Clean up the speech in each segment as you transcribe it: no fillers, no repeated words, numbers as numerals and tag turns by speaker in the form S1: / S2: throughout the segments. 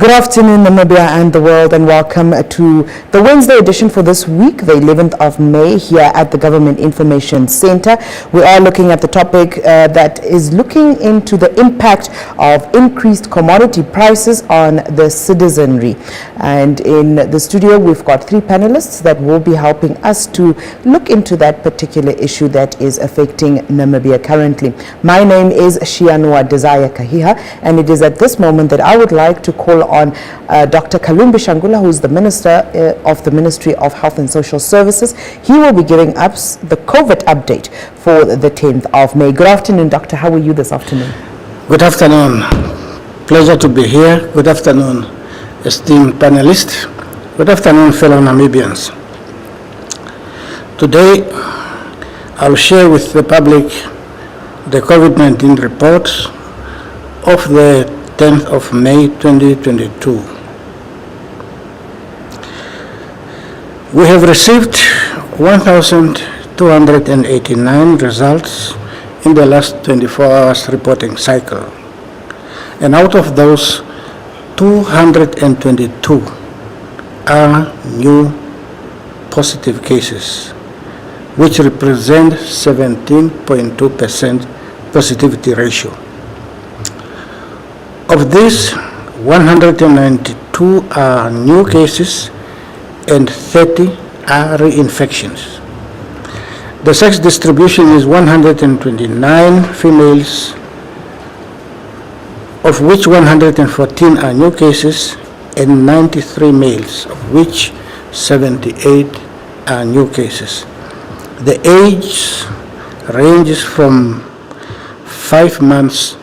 S1: Good afternoon, Namibia and the world, and welcome to the Wednesday edition for this week, the 11th of May, here at the Government Information Center. We are looking at the topic that is looking into the impact of increased commodity prices on the citizenry. And in the studio, we've got three panelists that will be helping us to look into that particular issue that is affecting Namibia currently. My name is Shianua Desire Kahiha, and it is at this moment that I would like to call on Dr. Kalumbi Shangula, who is the Minister of the Ministry of Health and Social Services. He will be giving us the Covet update for the 10th of May. Good afternoon, Doctor. How are you this afternoon?
S2: Good afternoon. Pleasure to be here. Good afternoon, esteemed panelists. Good afternoon, fellow Namibians. Today, I'll share with the public the COVID-19 report of the 10th of May 2022. We have received 1,289 results in the last 24 hours reporting cycle, and out of those, 222 are new positive cases, which represent 17.2% positivity ratio. Of these, 192 are new cases and 30 are reinfections. The sex distribution is 129 females, of which 114 are new cases, and 93 males, of which 78 are new cases. The age ranges from 5 months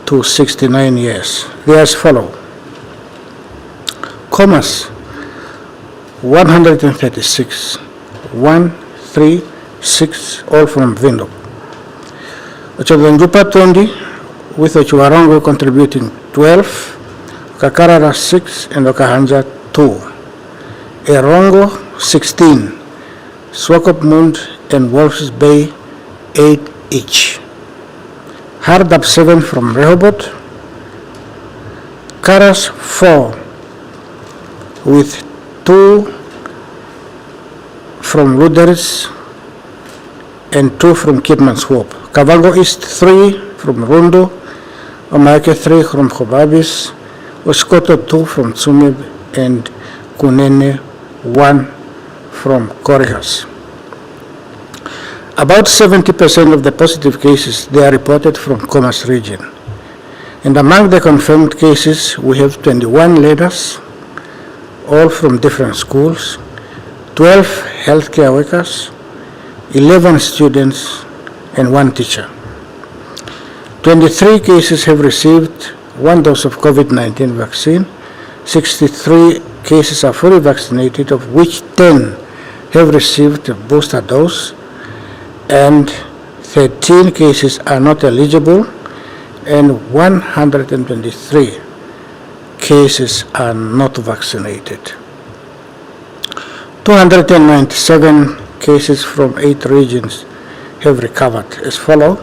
S2: to 69 years. They as follow: Commas 136, 136, all from Windhoek. Ochabanjupa 20, with Ochuarongo contributing 12, Kakarara 6, and Okahanja 2. Erongo 16, Swakopmund and Wolf's Bay 8 each. Hardap 7 from Rehoboth, Karas 4 with 2 from Luderitz and 2 from Kidmanshoop. Kavango East 3 from Rondo, Omake 3 from Khobabis, Oskoto 2 from Tsumeb, and Kunene 1 from Korihas. About 70% of the positive cases, they are reported from Commas region. And among the confirmed cases, we have 21 leaders, all from different schools, 12 healthcare workers, 11 students, and 1 teacher. 23 cases have received 1 dose of COVID-19 vaccine, 63 cases are fully vaccinated, of which 10 have received a booster dose, and 13 cases are not eligible, and 123 cases are not vaccinated. 297 cases from 8 regions have recovered as follow: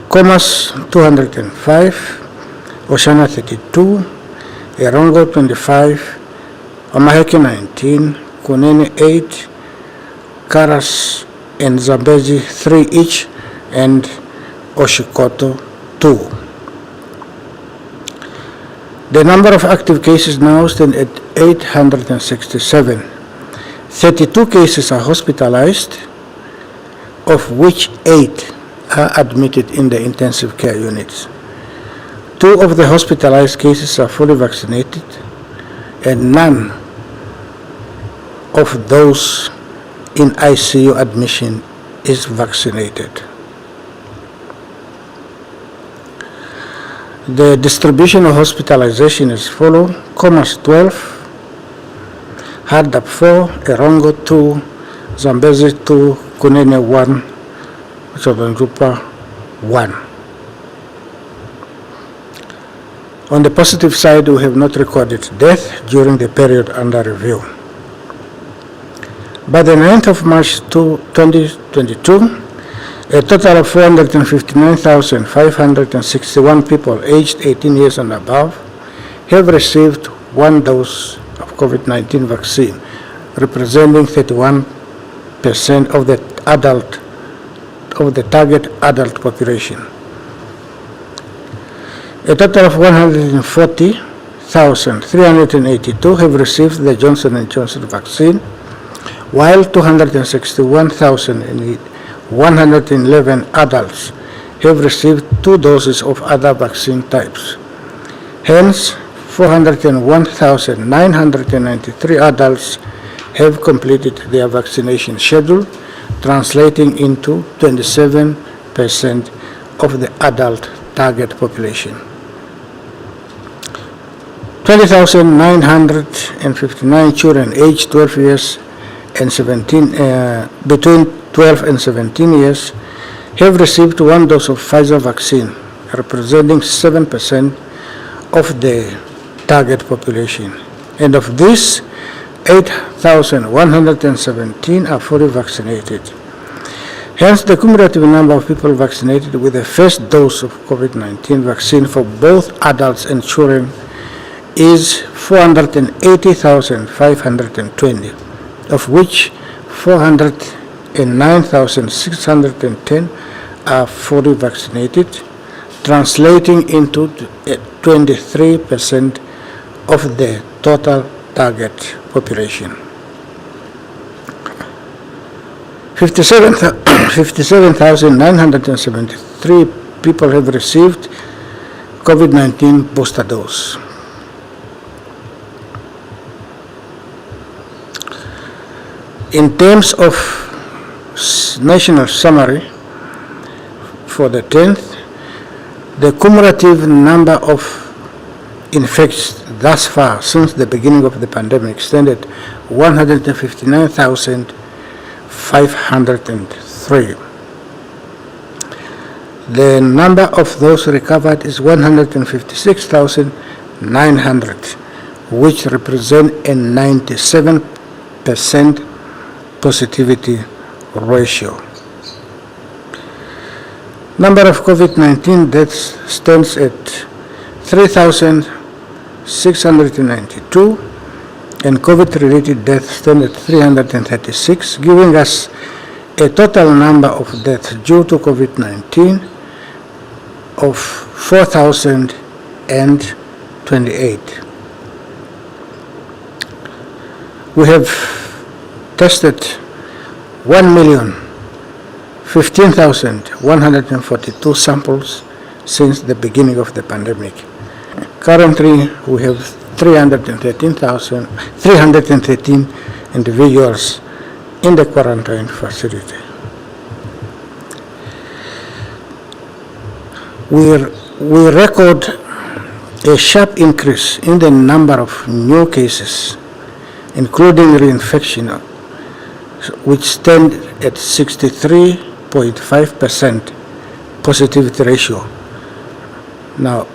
S2: Commas 205, Oshana 32, Erongo 25, Omaheke 19, Kunene 8, Karas and Zambezi 3 each, and Oshikoto 2. The number of active cases now stand at 867. 32 cases are hospitalized, of which 8 are admitted in the intensive care units. 2 of the hospitalized cases are fully vaccinated, and none of those in ICU admission is vaccinated. The distribution of hospitalization is follow: Commas 12, Hardap 4, Erongo 2, Zambezi 2, Kunene 1, Chobanjupa 1. On the positive side, we have not recorded death during the period under review. By the 9th of March 2022, a total of 459,561 people aged 18 years and above have received one dose of COVID-19 vaccine, representing 31% of the target adult population. A total of 140,382 have received the Johnson & Johnson vaccine, while 261,111 adults have received 2 doses of other vaccine types. Hence, 401,993 adults have completed their vaccination schedule, translating into 27% of the adult target population. 20,959 children aged 12 years and between 12 and 17 years have received 1 dose of Pfizer vaccine, representing 7% of the target population. And of this, 8,117 are fully vaccinated. Hence, the cumulative number of people vaccinated with the first dose of COVID-19 vaccine for both adults and children is 480,520, of which 409,610 are fully vaccinated, translating into 23% of the total target population. 57,973 people have received COVID-19 booster dose. In terms of national summary for the 10th, the cumulative number of infections thus far since the beginning of the pandemic stand at 159,503. The number of those recovered is 156,900, which represent a 97% positivity ratio. Number of COVID-19 deaths stands at 3,692, and COVID-related deaths stand at 336, giving us a total number of deaths due to COVID-19 of 4,028. We have tested 1,015,142 samples since the beginning of the pandemic. Currently, we have 313 individuals in the quarantine facility. We record a sharp increase in the number of new cases, including reinfection, which stand at 63.5% positivity ratio. Now,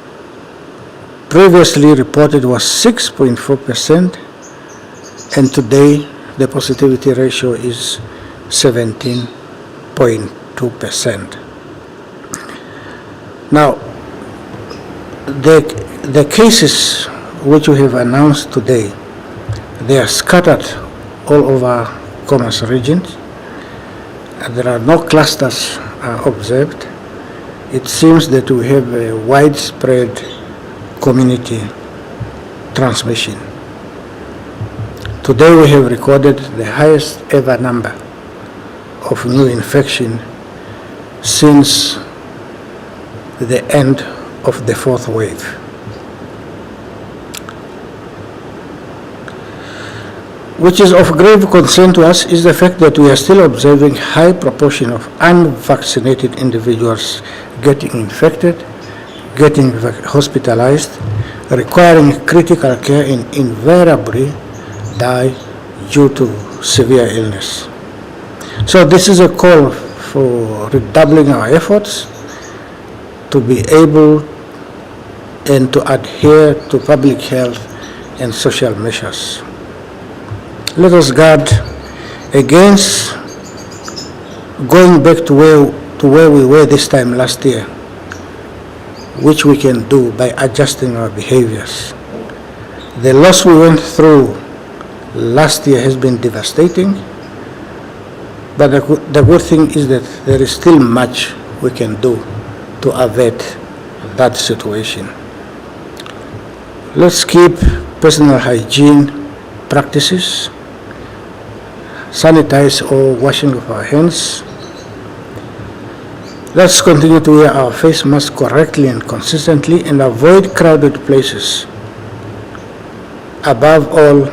S2: previously reported was 6.4%, and today the positivity ratio is 17.2%. Now, the cases which we have announced today, they are scattered all over Commerce regions. There are no clusters observed. It seems that we have a widespread community transmission. Today we have recorded the highest ever number of new infection since the end of the 4th wave. Which is of grave concern to us is the fact that we are still observing high proportion of unvaccinated individuals getting infected, getting hospitalized, requiring critical care, and invariably die due to severe illness. So this is a call for redoubling our efforts to be able and to adhere to public health and social measures. Let us guard against going back to where we were this time last year, which we can do by adjusting our behaviors. The loss we went through last year has been devastating, but the good thing is that there is still much we can do to avert that situation. Let's keep personal hygiene practices, sanitize or washing of our hands. Let's continue to wear our face mask correctly and consistently and avoid crowded places. Above all,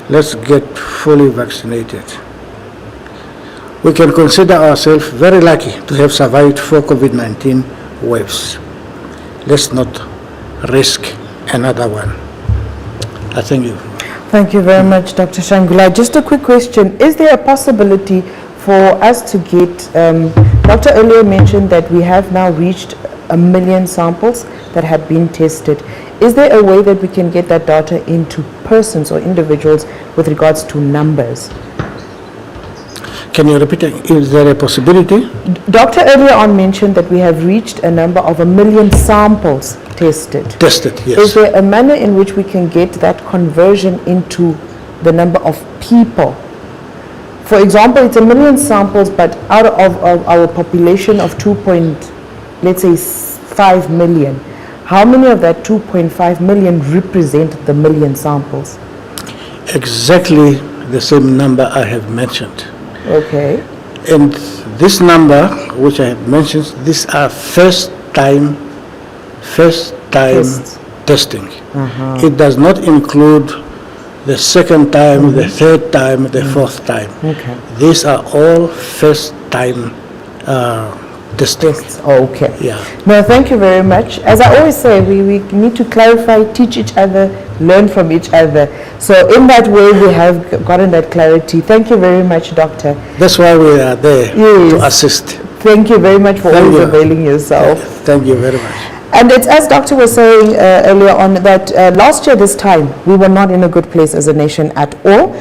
S2: let's get fully vaccinated. We can consider ourselves very lucky to have survived 4 COVID-19 waves. Let's not risk another one. I thank you.
S1: Thank you very much, Dr. Shangula. Just a quick question. Is there a possibility for us to get, Doctor earlier mentioned that we have now reached 1 million samples that had been tested. Is there a way that we can get that data into persons or individuals with regards to numbers?
S2: Can you repeat it? Is there a possibility?
S1: Doctor earlier on mentioned that we have reached a number of 1 million samples tested.
S2: Tested, yes.
S1: Is there a manner in which we can get that conversion into the number of people? For example, it's 1 million samples, but out of our population of 5 million, how many of that 2.5 million represent the million samples?
S2: Exactly the same number I have mentioned.
S1: Okay.
S2: And this number, which I have mentioned, these are first time
S1: Tests.
S2: testing. It does not include the second time, the third time, the fourth time.
S1: Okay.
S2: These are all first time testing.
S1: Okay.
S2: Yeah.
S1: No, thank you very much. As I always say, we need to clarify, teach each other, learn from each other. So in that way, we have gotten that clarity. Thank you very much, Doctor.
S2: That's why we are there, to assist.
S1: Thank you very much for always availing yourself.
S2: Thank you very much.
S1: And it's as Doctor was saying earlier on that last year this time we were not in a good place as a nation at all.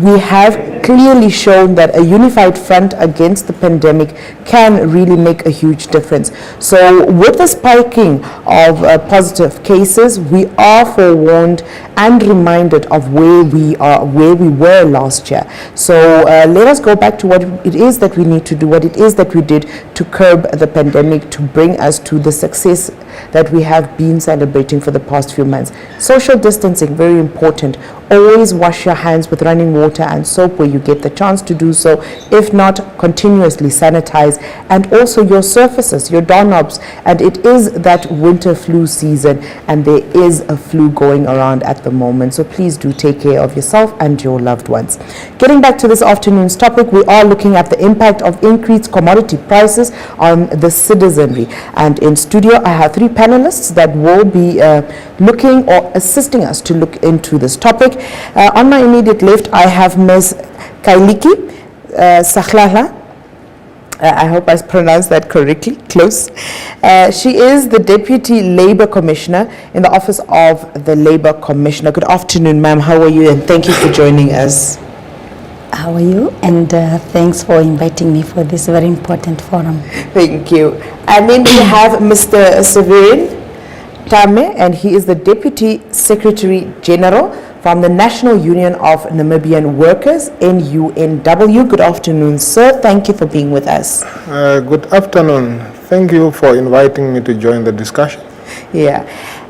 S1: We have clearly shown that a unified front against the pandemic can really make a huge difference. So with the spiking of positive cases, we are forewarned and reminded of where we were last year. So let us go back to what it is that we need to do, what it is that we did to curb the pandemic, to bring us to the success that we have been celebrating for the past few months. Social distancing, very important. Always wash your hands with running water and soap where you get the chance to do so. If not, continuously sanitize, and also your surfaces, your doorknobs. And it is that winter flu season, and there is a flu going around at the moment. So please do take care of yourself and your loved ones. Getting back to this afternoon's topic, we are looking at the impact of increased commodity prices on the citizenry. And in studio, I have 3 panelists that will be looking or assisting us to look into this topic. On my immediate left, I have Ms. Kailiki Sahlala. I hope I pronounced that correctly, close. She is the Deputy Labour Commissioner in the Office of the Labour Commissioner. Good afternoon, ma'am. How are you? And thank you for joining us.
S3: How are you? And thanks for inviting me for this very important forum.
S1: Thank you. And then we have Mr. Severin Tame, and he is the Deputy Secretary General from the National Union of Namibian Workers, NUNW. Good afternoon, sir. Thank you for being with us.
S4: Good afternoon. Thank you for inviting me to join the discussion.
S1: Yeah.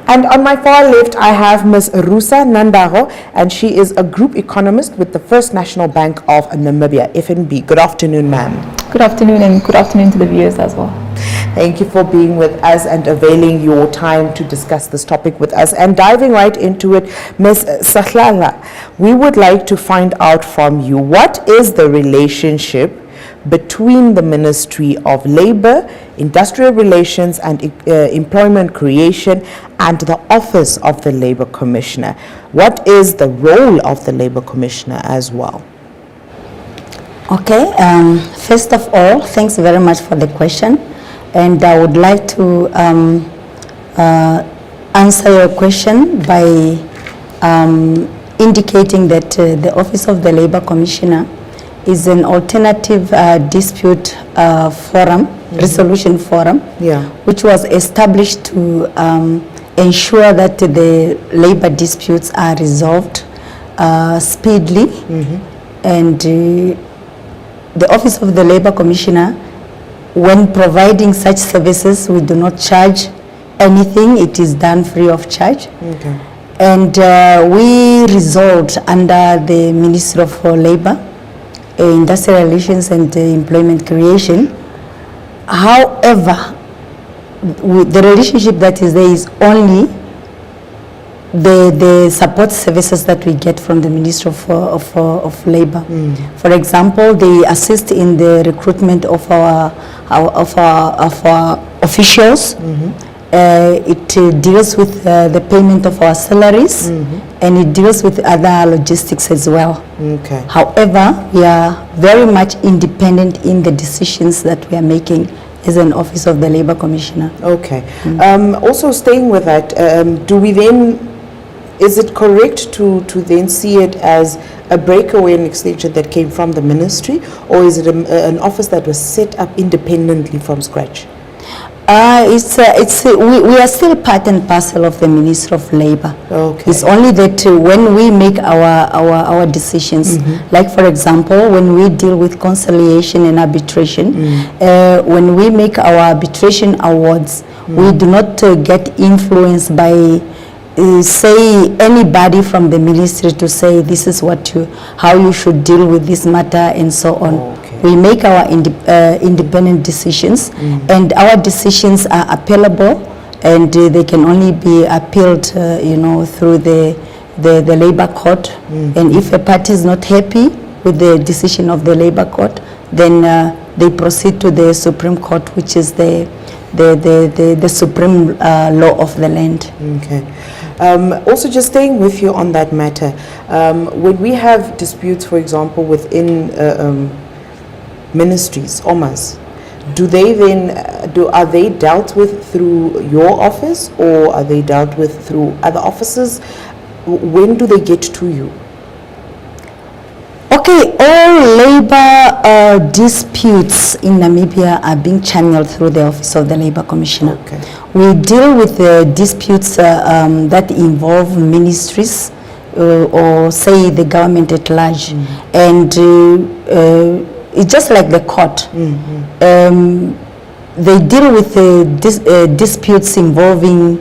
S1: And on my far left, I have Ms. Rusa Nandaho, and she is a group economist with the First National Bank of Namibia, FNB. Good afternoon, ma'am.
S5: Good afternoon, and good afternoon to the viewers as well.
S1: Thank you for being with us and availing your time to discuss this topic with us. And diving right into it, Ms. Sahlala, we would like to find out from you, what is the relationship between the Ministry of Labour, Industrial Relations and Employment Creation and the Office of the Labour Commissioner? What is the role of the Labour Commissioner as well?
S3: Okay, first of all, thanks very much for the question. And I would like to answer your question by indicating that the Office of the Labour Commissioner is an alternative dispute forum, resolution forum, which was established to ensure that the labor disputes are resolved speedily, and the Office of the Labor Commissioner, when providing such services, we do not charge anything. It is done free of charge.
S1: Okay.
S3: And we resolved under the Ministry of Labor, Industrial Relations and Employment Creation. However, the relationship that is there is only the support services that we get from the Ministry of Labor. For example, they assist in the recruitment of our officials. It deals with the payment of our salaries, and it deals with other logistics as well.
S1: Okay.
S3: However, we are very much independent in the decisions that we are making as an Office of the Labor Commissioner.
S1: Okay. Also staying with that, is it correct to then see it as a breakaway and extension that came from the ministry, or is it an office that was set up independently from scratch? We are still part and parcel of the Ministry of Labor. Okay.
S3: It's only that when we make our decisions, like for example, when we deal with conciliation and arbitration, when we make our arbitration awards, we do not get influenced by say anybody from the ministry to say this is how you should deal with this matter and so on.
S1: Okay.
S3: We make our independent decisions, and our decisions are appealable, and they can only be appealed, through the labor court. And if a party is not happy with the decision of the labor court, then they proceed to the Supreme Court, which is the supreme law of the land.
S1: Okay. Also, just staying with you on that matter, when we have disputes, for example, within ministries, OMAs, are they dealt with through your office, or are they dealt with through other offices? When do they get to you?
S3: Okay, all labor disputes in Namibia are being channeled through the Office of the Labor Commissioner.
S1: Okay.
S3: We deal with disputes that involve ministries or say the government at large, and it's just like the court. They deal with disputes involving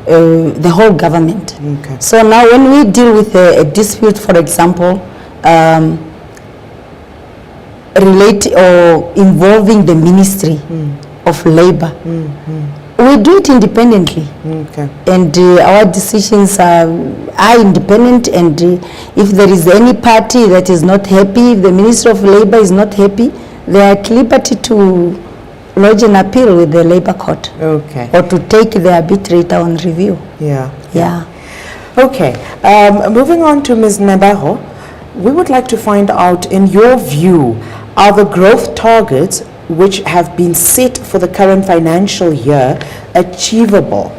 S3: the whole government.
S1: Okay.
S3: So now when we deal with a dispute, for example, related or involving the Ministry of Labor, we do it independently.
S1: Okay.
S3: And our decisions are independent, and if there is any party that is not happy, if the Ministry of Labor is not happy, they are at liberty to lodge an appeal with the Labor Court.
S1: Okay.
S3: Or to take the arbitrator on review.
S1: Yeah.
S3: Yeah.
S1: Okay. Moving on to Ms. Nabaho, we would like to find out, in your view, are the growth targets which have been set for the current financial year achievable?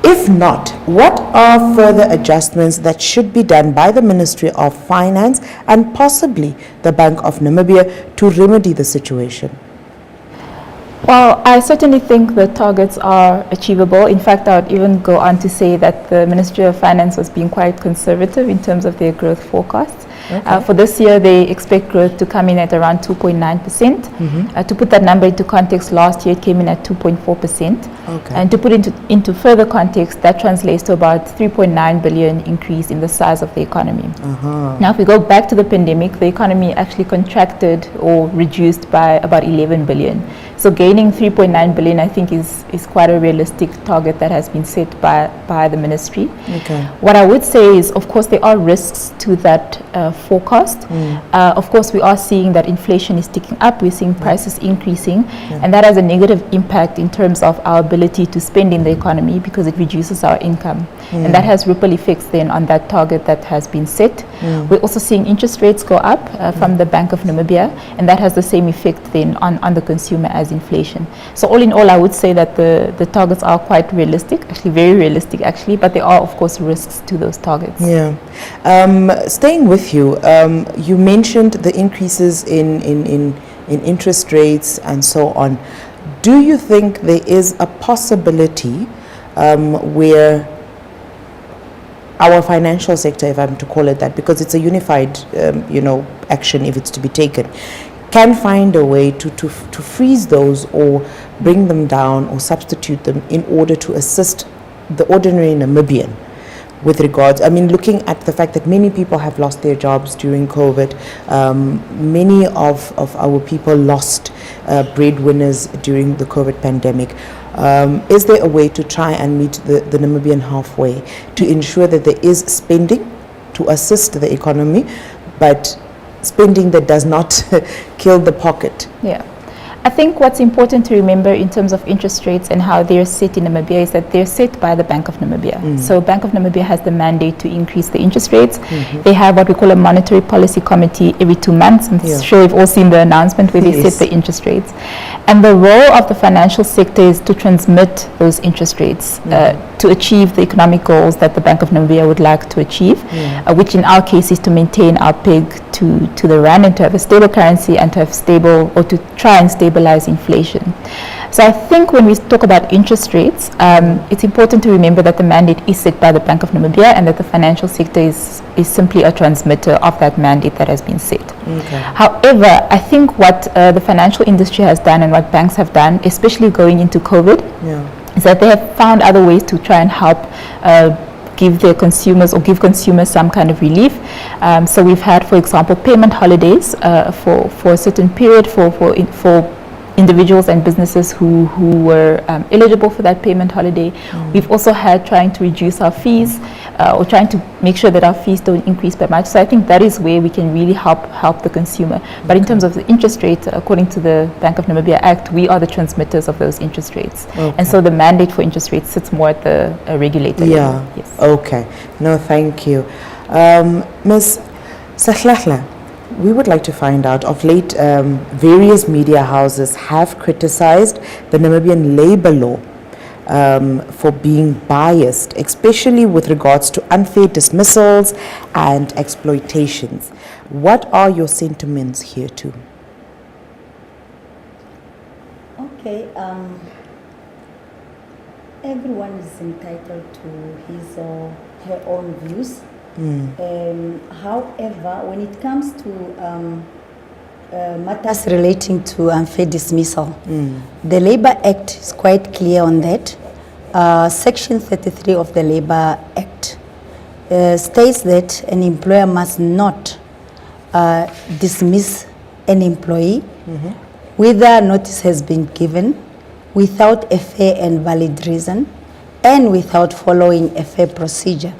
S1: If not, what are further adjustments that should be done by the Ministry of Finance and possibly the Bank of Namibia to remedy the situation?
S5: Well, I certainly think the targets are achievable. In fact, I would even go on to say that the Ministry of Finance was being quite conservative in terms of their growth forecasts. Okay. For this year, they expect growth to come in at around 2.9%. To put that number into context, last year it came in at 2.4%.
S1: Okay.
S5: And to put into further context, that translates to about 3.9 billion increase in the size of the economy. Now, if we go back to the pandemic, the economy actually contracted or reduced by about 11 billion. So gaining 3.9 billion, I think, is quite a realistic target that has been set by the ministry.
S1: Okay.
S5: What I would say is, of course, there are risks to that forecast. Of course, we are seeing that inflation is ticking up. We're seeing prices increasing, and that has a negative impact in terms of our ability to spend in the economy because it reduces our income. And that has ripple effects then on that target that has been set. We're also seeing interest rates go up from the Bank of Namibia, and that has the same effect then on the consumer as inflation. So all in all, I would say that the targets are quite realistic, actually very realistic actually, but there are of course risks to those targets.
S1: Yeah. Staying with you, you mentioned the increases in interest rates and so on. Do you think there is a possibility where our financial sector, if I'm to call it that, because it's a unified, action if it's to be taken, can find a way to freeze those or bring them down or substitute them in order to assist the ordinary Namibian with regards, looking at the fact that many people have lost their jobs during COVID, many of our people lost breadwinners during the COVID pandemic. Is there a way to try and meet the Namibian halfway to ensure that there is spending to assist the economy, but spending that does not kill the pocket?
S5: Yeah. I think what's important to remember in terms of interest rates and how they're set in Namibia is that they're set by the Bank of Namibia. So Bank of Namibia has the mandate to increase the interest rates. They have what we call a monetary policy committee every 2 months. I'm sure you've all seen the announcement where they set the interest rates. And the role of the financial sector is to transmit those interest rates to achieve the economic goals that the Bank of Namibia would like to achieve, which in our case is to maintain our peg to the rand and to have a stable currency and to have stable, or to try and stabilize inflation. So I think when we talk about interest rates, it's important to remember that the mandate is set by the Bank of Namibia and that the financial sector is simply a transmitter of that mandate that has been set. However, I think what the financial industry has done and what banks have done, especially going into COVID, is that they have found other ways to try and help give their consumers or give consumers some kind of relief. So we've had, for example, payment holidays for a certain period for individuals and businesses who were eligible for that payment holiday. We've also had trying to reduce our fees or trying to make sure that our fees don't increase by much. So I think that is where we can really help the consumer. But in terms of the interest rate, according to the Bank of Namibia Act, we are the transmitters of those interest rates. And so the mandate for interest rates sits more at the regulator level. Yes.
S1: Okay. No, thank you. Ms. Sahlahla, we would like to find out, of late, various media houses have criticized the Namibian labor law for being biased, especially with regards to unfair dismissals and exploitations. What are your sentiments here too?
S3: Okay, everyone is entitled to his or her own views. However, when it comes to matters relating to unfair dismissal, the Labour Act is quite clear on that. Section 33 of the Labour Act states that an employer must not dismiss an employee whether notice has been given, without a fair and valid reason, and without following a fair procedure.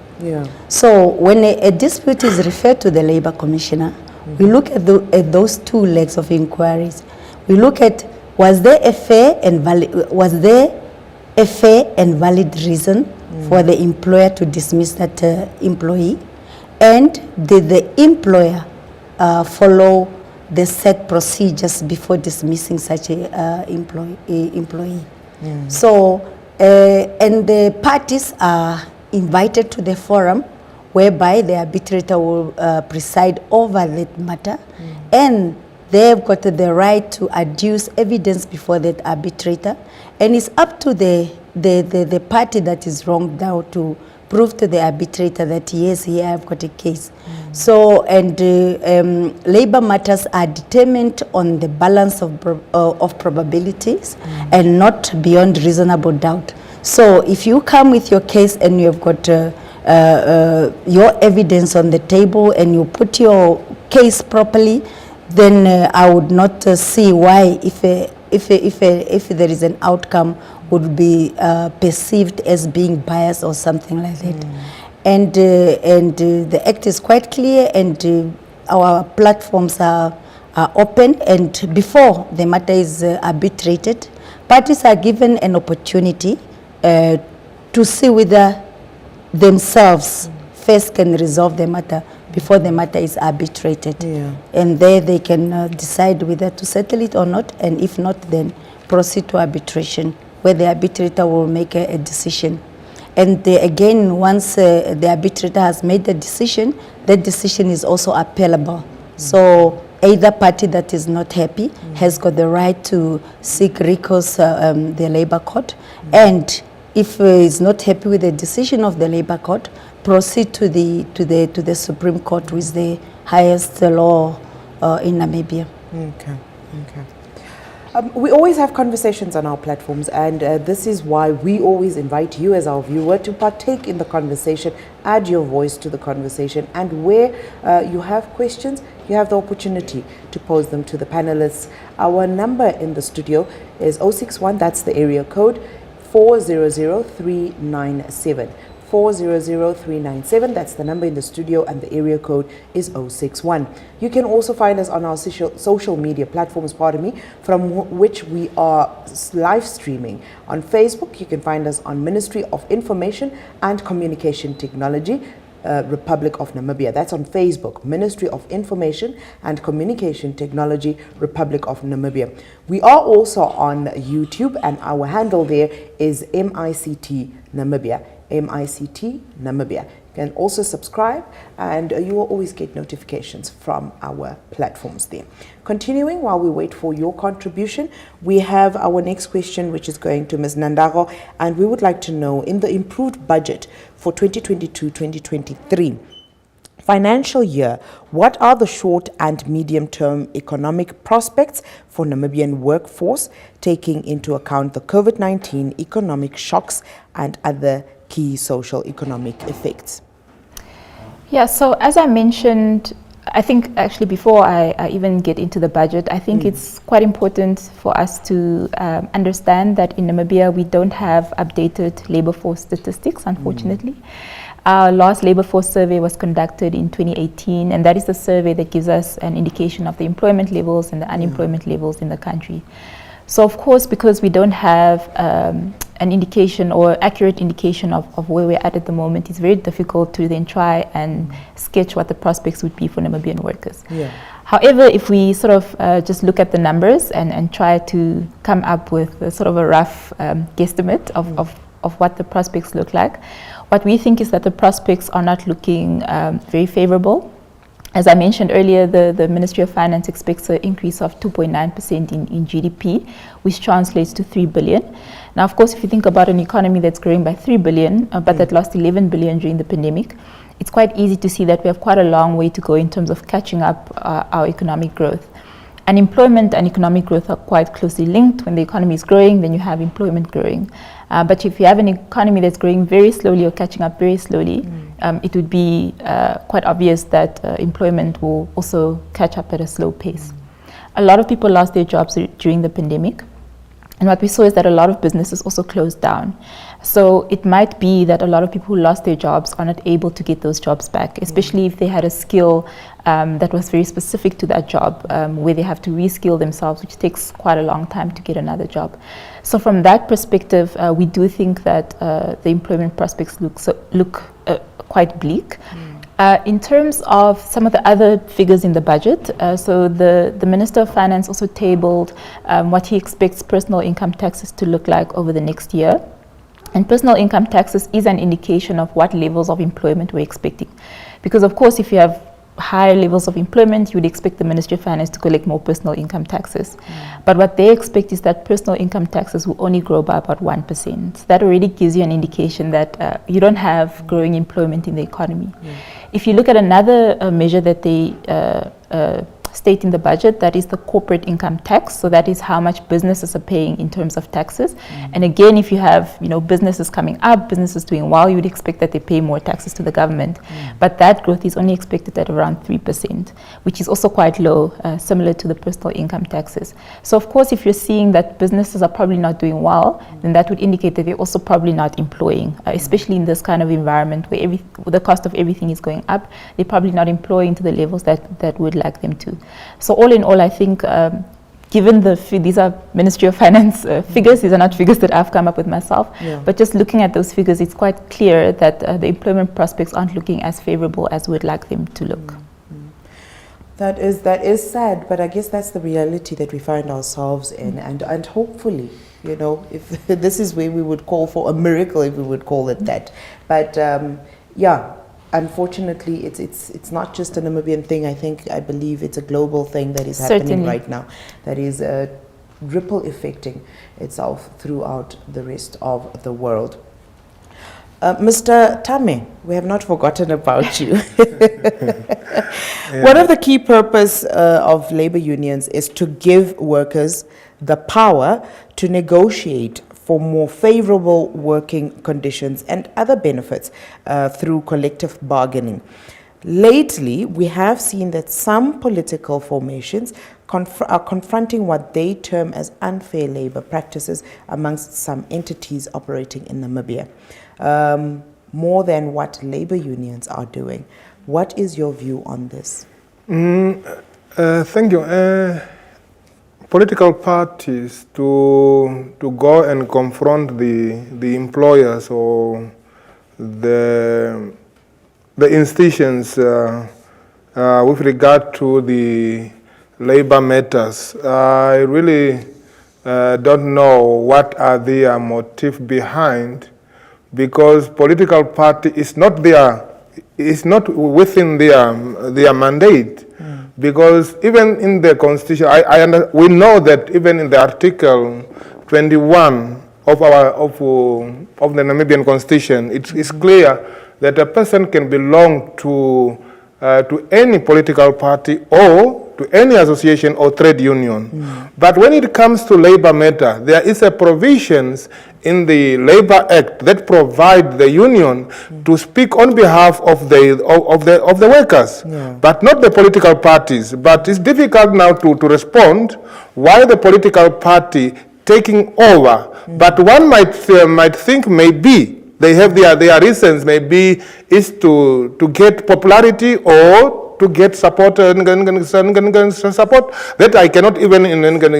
S3: So when a dispute is referred to the Labour Commissioner, we look at those two legs of inquiries. We look at, was there a fair and valid reason for the employer to dismiss that employee, and did the employer follow the set procedures before dismissing such a employee. So and the parties are invited to the forum, whereby the arbitrator will preside over that matter, and they've got the right to adduce evidence before that arbitrator, and it's up to the party that is wronged now to prove to the arbitrator that yes, here I've got a case. So, and labor matters are determined on the balance of probabilities and not beyond reasonable doubt. So if you come with your case and you have got your evidence on the table and you put your case properly, then I would not see why, if there is an outcome, would be perceived as being biased or something like that. And the Act is quite clear, and our platforms are open, and before the matter is arbitrated, parties are given an opportunity to see whether themselves first can resolve the matter before the matter is arbitrated. And there they can decide whether to settle it or not, and if not, then proceed to arbitration, where the arbitrator will make a decision. And again, once the arbitrator has made the decision, that decision is also appealable. So either party that is not happy has got the right to seek recourse the labor court, and if is not happy with the decision of the labor court, proceed to the Supreme Court, with the highest law in Namibia.
S1: Okay. We always have conversations on our platforms, and this is why we always invite you as our viewer to partake in the conversation, add your voice to the conversation, and where you have questions, you have the opportunity to pose them to the panelists. Our number in the studio is 061, that's the area code, 400-397. 400-397, that's the number in the studio, and the area code is 061. You can also find us on our social media platforms, from which we are live streaming. On Facebook, you can find us on Ministry of Information and Communication Technology, Republic of Namibia. That's on Facebook, Ministry of Information and Communication Technology, Republic of Namibia. We are also on YouTube, and our handle there is MICT Namibia. MICT Namibia. You can also subscribe, and you will always get notifications from our platforms there. Continuing, while we wait for your contribution, we have our next question, which is going to Ms. Nandago, and we would like to know, in the improved budget for 2022-2023 financial year, what are the short and medium-term economic prospects for Namibian workforce, taking into account the COVID-19 economic shocks and other key social economic effects?
S5: Yeah, so as I mentioned, I think actually before I even get into the budget, I think it's quite important for us to understand that in Namibia we don't have updated labor force statistics, unfortunately. Our last labor force survey was conducted in 2018, and that is the survey that gives us an indication of the employment levels and the unemployment levels in the country. So of course, because we don't have an indication or accurate indication of where we're at the moment, it's very difficult to then try and sketch what the prospects would be for Namibian workers.
S1: Yeah.
S5: However, if we sort of just look at the numbers and try to come up with a sort of a rough guesstimate of what the prospects look like, what we think is that the prospects are not looking very favorable. As I mentioned earlier, the Ministry of Finance expects an increase of 2.9% in GDP, which translates to 3 billion. Now, of course, if you think about an economy that's growing by 3 billion, but that lost 11 billion during the pandemic, it's quite easy to see that we have quite a long way to go in terms of catching up our economic growth. Unemployment and economic growth are quite closely linked. When the economy is growing, then you have employment growing. But if you have an economy that's growing very slowly or catching up very slowly, it would be quite obvious that employment will also catch up at a slow pace. A lot of people lost their jobs during the pandemic. And what we saw is that a lot of businesses also closed down. So it might be that a lot of people who lost their jobs are not able to get those jobs back, especially if they had a skill that was very specific to that job, where they have to reskill themselves, which takes quite a long time to get another job. So from that perspective, we do think that the employment prospects look quite bleak. In terms of some of the other figures in the budget, so the Minister of Finance also tabled what he expects personal income taxes to look like over the next year. And personal income taxes is an indication of what levels of employment we're expecting. Because of course, if you have higher levels of employment, you would expect the Ministry of Finance to collect more personal income taxes. But what they expect is that personal income taxes will only grow by about 1%. So that already gives you an indication that you don't have growing employment in the economy. If you look at another measure that they state in the budget, that is the corporate income tax. So that is how much businesses are paying in terms of taxes. And again, if you have businesses coming up, businesses doing well, you would expect that they pay more taxes to the government. But that growth is only expected at around 3%, which is also quite low, similar to the personal income taxes. So of course, if you're seeing that businesses are probably not doing well, then that would indicate that they're also probably not employing, especially in this kind of environment where the cost of everything is going up. They're probably not employing to the levels that we'd like them to. So all in all, I think given these are Ministry of Finance figures, these are not figures that I've come up with myself, but just looking at those figures, it's quite clear that the employment prospects aren't looking as favorable as we'd like them to look.
S1: That is sad, but I guess that's the reality that we find ourselves in, and hopefully, if this is where we would call for a miracle, if we would call it that. But unfortunately, it's not just a Namibian thing. I believe it's a global thing that is happening
S5: Certainly.
S1: right now. That is ripple affecting itself throughout the rest of the world. Mr. Tame, we have not forgotten about you. One of the key purpose of labor unions is to give workers the power to negotiate for more favorable working conditions and other benefits through collective bargaining. Lately, we have seen that some political formations are confronting what they term as unfair labor practices amongst some entities operating in Namibia, more than what labor unions are doing. What is your view on this?
S4: Thank you. Political parties to go and confront the employers or the institutions with regard to the labor matters. I really don't know what are their motive behind, because political party is not within their mandate. Because even in the Constitution, we know that even in the Article 21 of the Namibian Constitution, it is clear that a person can belong to any political party or to any association or trade union. But when it comes to labor matter, there is a provisions in the Labor Act that provide the union to speak on behalf of the workers, but not the political parties. But it's difficult now to respond why the political party taking over. But one might think maybe they have their reasons, maybe is to get popularity or to get support support that I cannot even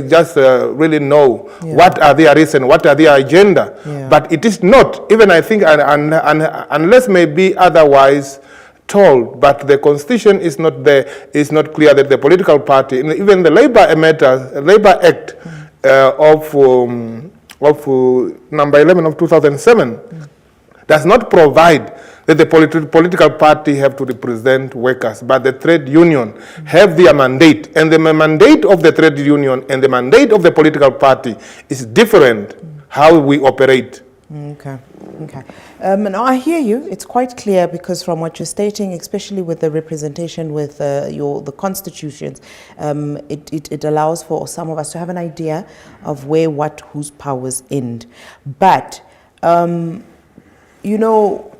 S4: just really know what are their reasons, what are their agenda. But it is not, even I think, unless maybe otherwise told, but the Constitution is not there, is not clear that the political party, even the Labor Act of number 11 of 2007 does not provide that the political party have to represent workers, but the trade union have their mandate, and the mandate of the trade union and the mandate of the political party is different how we operate.
S1: Okay. Now I hear you. It's quite clear, because from what you're stating, especially with the representation with the constitutions, it allows for some of us to have an idea of whose powers end. But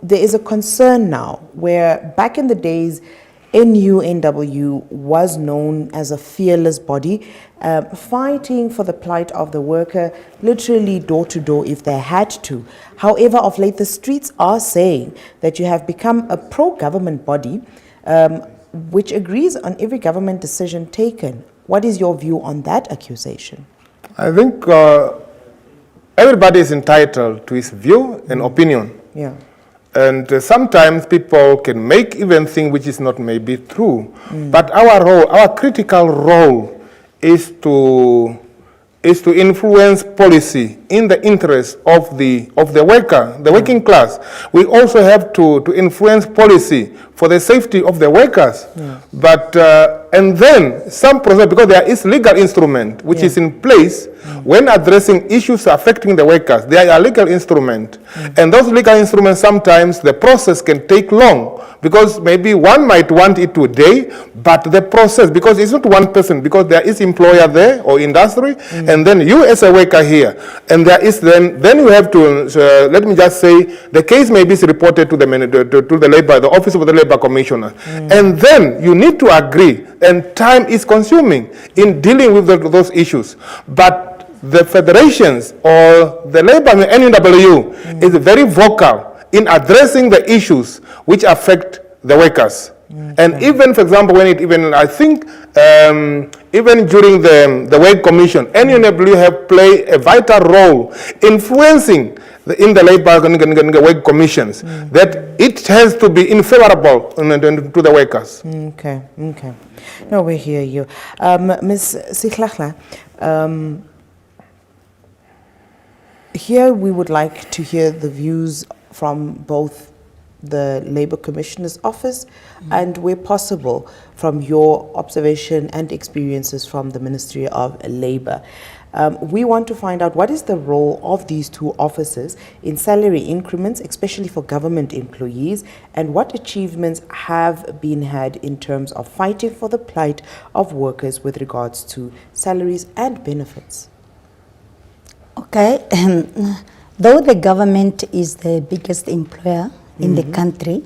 S1: there is a concern now where back in the days, NUNW was known as a fearless body, fighting for the plight of the worker, literally door to door if they had to. However, of late, the streets are saying that you have become a pro-government body, which agrees on every government decision taken. What is your view on that accusation?
S4: I think everybody is entitled to his view and opinion.
S1: Yeah.
S4: And sometimes people can make even things which is not maybe true. But our critical role is to influence policy in the interest of the worker, the working class. We also have to influence policy for the safety of the workers. But and then some process, because there is legal instrument which is in place when addressing issues affecting the workers. There are legal instrument, and those legal instruments, sometimes the process can take long, because maybe one might want it today, but the process, because it's not one person, because there is employer there or industry, and then you as a worker here, and there is then you have to let me just say the case may be reported to the office of the labor commissioner, and then you need to agree, and time is consuming in dealing with those issues. But the federations or the labor NUNW is very vocal in addressing the issues which affect the workers. And even, for example, I think even during the Wage Commission, NUNW have played a vital role influencing in the labor wage commissions that it has to be favorable to the workers.
S1: Okay. No, we hear you. Ms. Sihlahla, here we would like to hear the views from both the Labour Commissioner's Office, and where possible, from your observation and experiences from the Ministry of Labour. We want to find out what is the role of these two offices in salary increments, especially for government employees, and what achievements have been had in terms of fighting for the plight of workers with regards to salaries and benefits.
S3: Okay, though the government is the biggest employer in the country,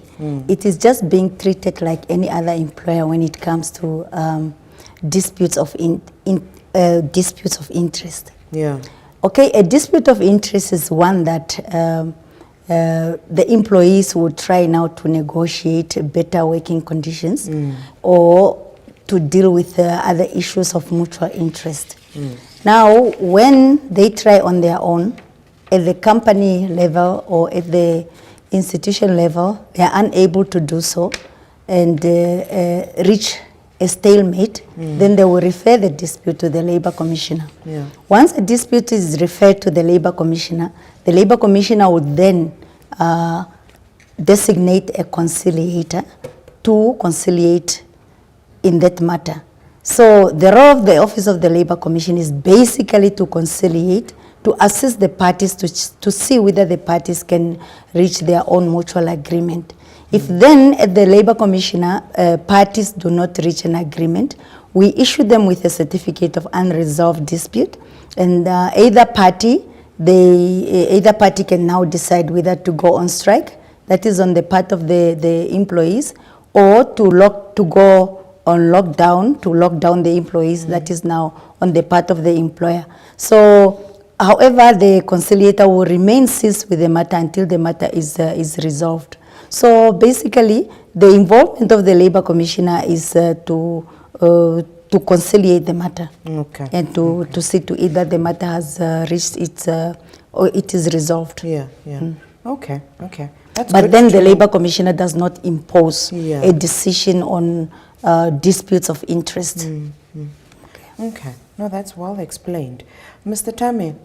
S3: it is just being treated like any other employer when it comes to disputes of disputes of interest.
S1: Yeah.
S3: Okay, a dispute of interest is one that the employees would try now to negotiate better working conditions or to deal with other issues of mutual interest. Now, when they try on their own, at the company level or at the institution level, they are unable to do so and reach a stalemate, then they will refer the dispute to the Labour Commissioner.
S1: Yeah.
S3: Once a dispute is referred to the Labour Commissioner would then designate a conciliator to conciliate in that matter. So the role of the Office of the Labour Commission is basically to conciliate, to assist the parties to see whether the parties can reach their own mutual agreement. If then at the Labour Commissioner, parties do not reach an agreement, we issue them with a certificate of unresolved dispute, and either party can now decide whether to go on strike, that is on the part of the employees, or to go on lockdown, to lock down the employees, that is now on the part of the employer. So, however, the conciliator will remain seized with the matter until the matter is resolved. So basically, the involvement of the Labour Commissioner is to conciliate the matter, and to see to it that the matter has reached its or it is resolved.
S1: Yeah. Okay. That's
S3: but
S1: good
S3: then
S1: to
S3: the
S1: know.
S3: Labour Commissioner does not impose
S1: Yeah.
S3: a decision on disputes of interest.
S1: Okay. No, that's well explained. Mr. Tame,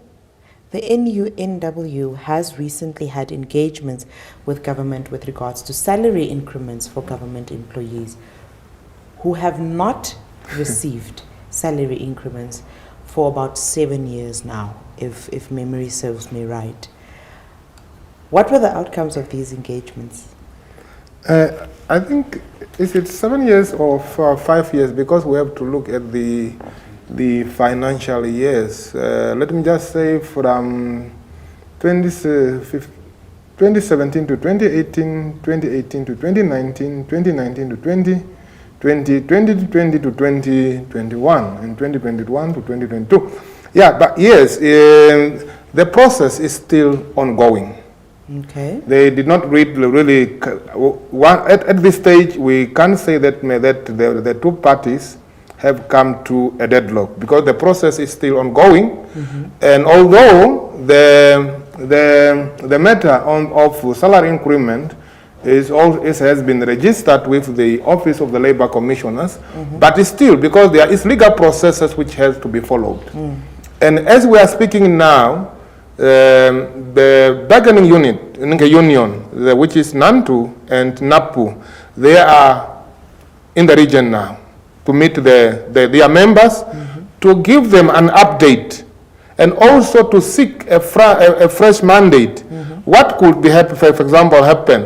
S1: the NUNW has recently had engagements with government with regards to salary increments for government employees who have not received salary increments for about 7 years now, if memory serves me right. What were the outcomes of these engagements?
S4: I think, is it 7 years or 5 years? Because we have to look at the financial years. Let me just say from 2017 to 2018, 2018 to 2019, 2019 to 2020 to 2021, and 2021 to 2022. Yeah, but yes, the process is still ongoing.
S1: Okay.
S4: They did not really at this stage, we can't say that the two parties have come to a deadlock because the process is still ongoing. And although the matter of salary increment has been registered with the Office of the Labour Commissioners, but it's still, because there is legal processes which has to be followed. And as we are speaking now, the bargaining union, which is NANTU and NAPU, they are in the region now to meet their members, to give them an update, and also to seek a fresh mandate. What could be happen, for example, happen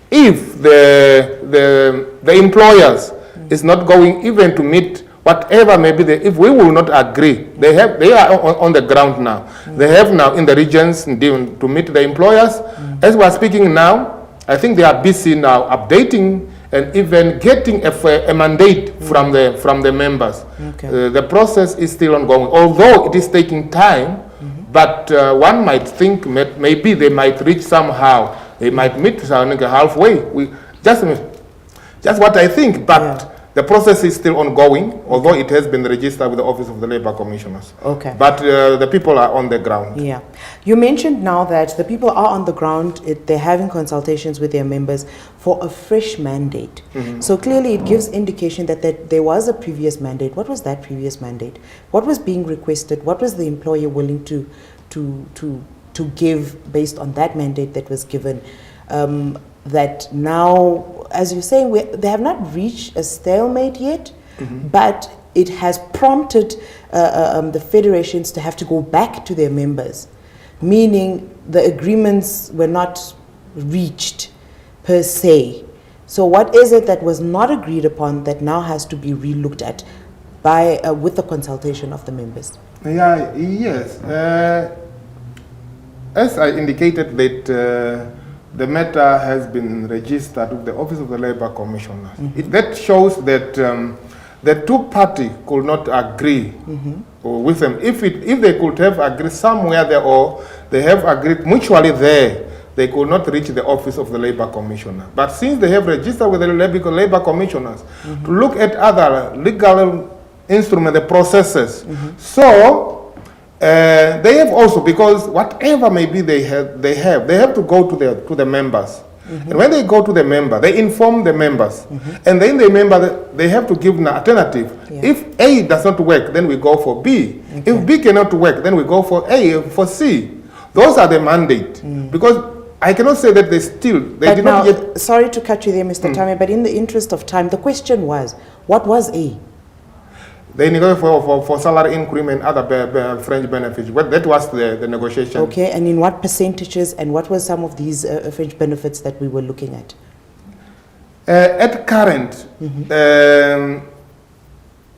S4: if the employers is not going even to meet whatever may be if we will not agree. They are on the ground now. They have now in the regions to meet the employers. As we are speaking now, I think they are busy now updating and even getting a mandate from the members. The process is still ongoing, although it is taking time. But one might think maybe they might reach somehow. They might meet halfway. Just what I think, but the process is still ongoing, although it has been registered with the Office of the Labour Commissioners.
S1: Okay.
S4: But the people are on the ground.
S1: Yeah. You mentioned now that the people are on the ground, they're having consultations with their members for a fresh mandate. So clearly it gives indication that there was a previous mandate. What was that previous mandate? What was being requested? What was the employer willing to give based on that mandate that was given? that now, as you're saying, they have not reached a stalemate yet, but it has prompted the federations to have to go back to their members, meaning the agreements were not reached per se. So what is it that was not agreed upon that now has to be re-looked at by with the consultation of the members?
S4: Yeah, yes. As I indicated that the matter has been registered with the Office of the Labour Commissioner. That shows that the two parties could not agree with them. If they could have agreed somewhere there, or they have agreed mutually there, they could not reach the Office of the Labour Commissioner. But since they have registered with the Labour Commissioners to look at other legal instruments, the processes, so they have also, because whatever maybe they have to go to the members. And when they go to the member, they inform the members. And then the member, they have to give an alternative. If A does not work, then we go for B. If B cannot work, then we go for A, for C. Those are the mandate. Because I cannot say that they did not yet.
S1: Sorry to cut you there, Mr. Tame, but in the interest of time, the question was, what was A?
S4: They negotiated for salary increment, other fringe benefits. That was the negotiation.
S1: Okay, and in what percentages, and what were some of these fringe benefits that we were looking at?
S4: At current,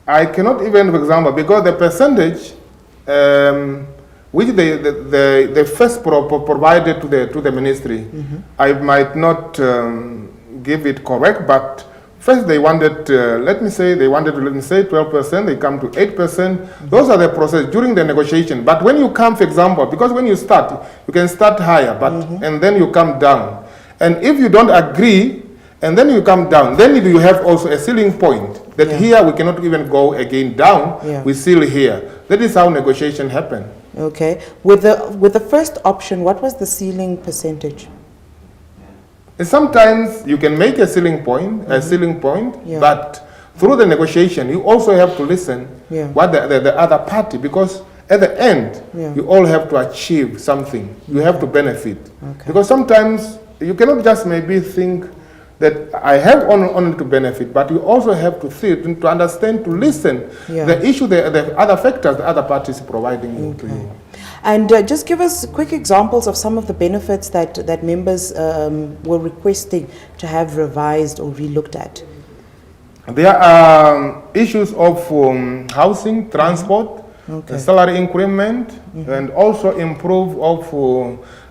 S4: I cannot even, for example, because the percentage which they first provided to the ministry, I might not give it correct, but first they wanted, let me say 12%, they come to 8%. Those are the process during the negotiation. But when you come, for example, because when you start, you can start higher, but and then you come down. And if you don't agree, and then you come down, then you have also a ceiling point. That here we cannot even go again down, we seal here. That is how negotiation happen.
S1: Okay. With the first option, what was the ceiling percentage?
S4: Sometimes you can make a ceiling point, but through the negotiation, you also have to listen what the other party, because at the end, you all have to achieve something. You have to benefit. Because sometimes you cannot just maybe think that I have only to benefit, but you also have to sit and to understand, to listen the issue, the other factors, the other parties providing to you.
S1: And just give us quick examples of some of the benefits that members were requesting to have revised or re-looked at.
S4: There are issues of housing, transport, salary increment, and also improve of,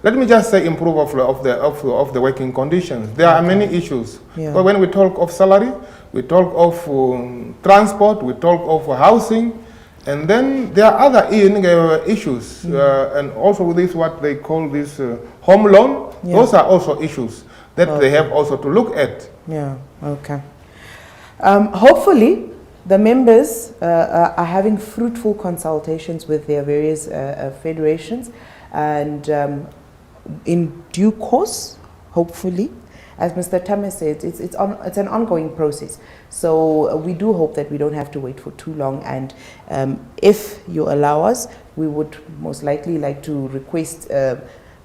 S4: let me just say improve of the working conditions. There are many issues. But when we talk of salary, we talk of transport, we talk of housing, and then there are other issues, and also with this what they call this home loan. Those are also issues that they have also to look at.
S1: Hopefully, the members are having fruitful consultations with their various federations, and in due course, hopefully, as Mr. Tame said, it's an ongoing process. So we do hope that we don't have to wait for too long, and if you allow us, we would most likely like to request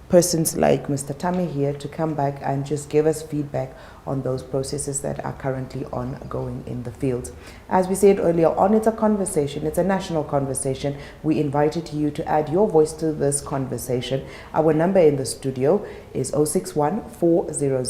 S1: persons like Mr. Tame here to come back and just give us feedback on those processes that are currently ongoing in the field. As we said earlier on, it's a conversation, it's a national conversation. We invited you to add your voice to this conversation. Our number in the studio is 061 400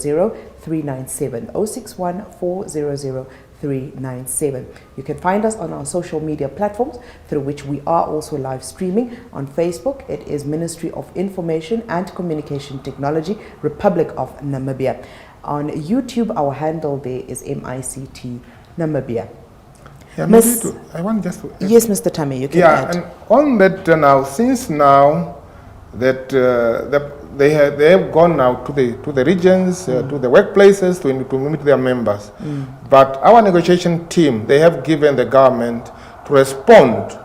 S1: 397, 061 400 397. You can find us on our social media platforms, through which we are also live streaming. On Facebook, it is Ministry of Information and Communication Technology, Republic of Namibia. On YouTube, our handle there is MICT Namibia.
S4: I want just to...
S1: Yes, Mr. Tame, you can add.
S4: And on that now, since now that they have gone now to the regions, to the workplaces to meet their members. But our negotiation team, they have given the government to respond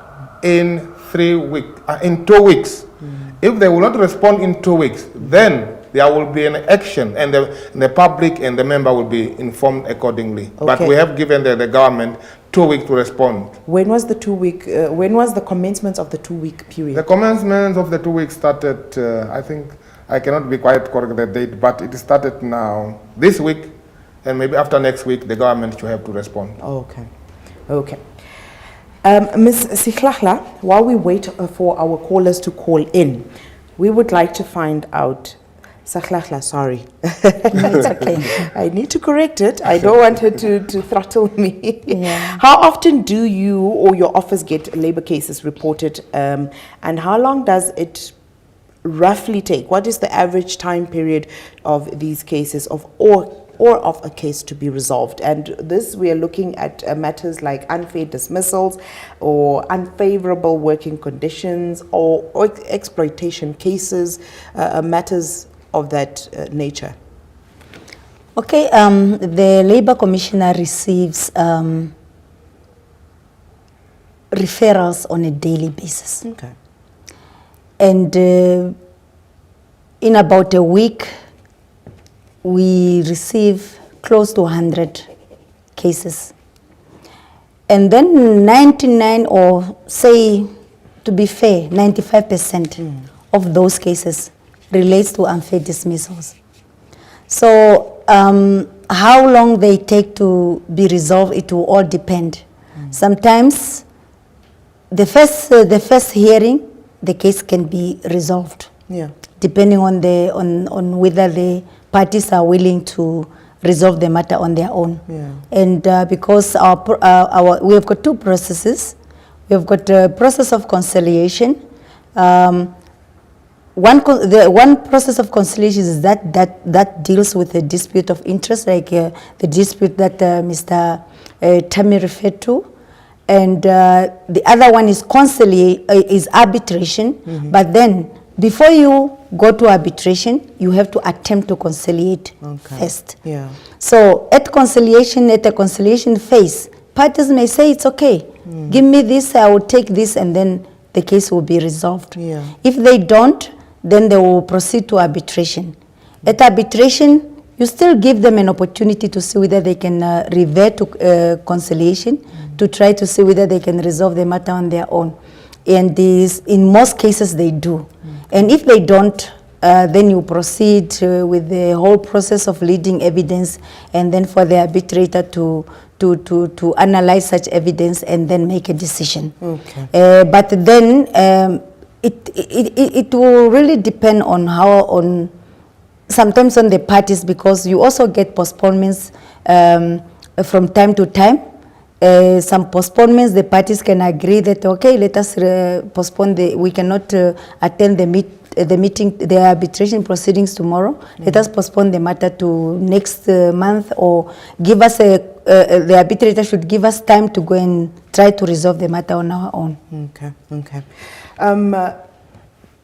S4: in 2 weeks. If they will not respond in 2 weeks, then there will be an action, and the public and the member will be informed accordingly. But we have given the government 2 weeks to respond.
S1: When was the 2 week? When was the commencement of the 2 week period?
S4: The commencement of the 2 weeks started, I think, I cannot be quite correct the date, but it started now this week, and maybe after next week, the government should have to respond.
S1: Okay. Okay. Ms. Sihlahla, while we wait for our callers to call in, we would like to find out. Sihlahla, sorry.
S3: No, it's okay.
S1: I need to correct it. I don't want her to throttle me.
S3: Yeah.
S1: How often do you or your office get labor cases reported, and how long does it roughly take? What is the average time period of these cases or of a case to be resolved? And this, we are looking at matters like unfair dismissals or unfavorable working conditions or exploitation cases, matters of that nature.
S3: Okay, the Labour Commissioner receives referrals on a daily basis.
S1: Okay.
S3: And in about a week, we receive close to 100 cases. And then 99, or say, to be fair, 95% of those cases relates to unfair dismissals. So how long they take to be resolved, it will all depend. Sometimes the first hearing, the case can be resolved.
S1: Yeah.
S3: Depending on on whether the parties are willing to resolve the matter on their own.
S1: Yeah.
S3: And because we have got two processes. We have got a process of conciliation. One process of conciliation is that deals with a dispute of interest, like the dispute that Mr. Tammy referred to. And the other one is arbitration. But then, before you go to arbitration, you have to attempt to conciliate first.
S1: Yeah.
S3: So at the conciliation phase, parties may say it's okay. Give me this, I will take this, and then the case will be resolved.
S1: Yeah.
S3: If they don't, then they will proceed to arbitration. At arbitration, you still give them an opportunity to see whether they can revert to conciliation, to try to see whether they can resolve the matter on their own. And in most cases, they do. And if they don't, then you proceed with the whole process of leading evidence, and then for the arbitrator to analyze such evidence and then make a decision.
S1: Okay.
S3: But then it will really depend on sometimes on the parties, because you also get postponements from time to time. Some postponements, the parties can agree that, okay, let us postpone we cannot attend the meeting, the arbitration proceedings tomorrow. Let us postpone the matter to next month, or give us the arbitrator should give us time to go and try to resolve the matter on our own.
S1: Okay, okay.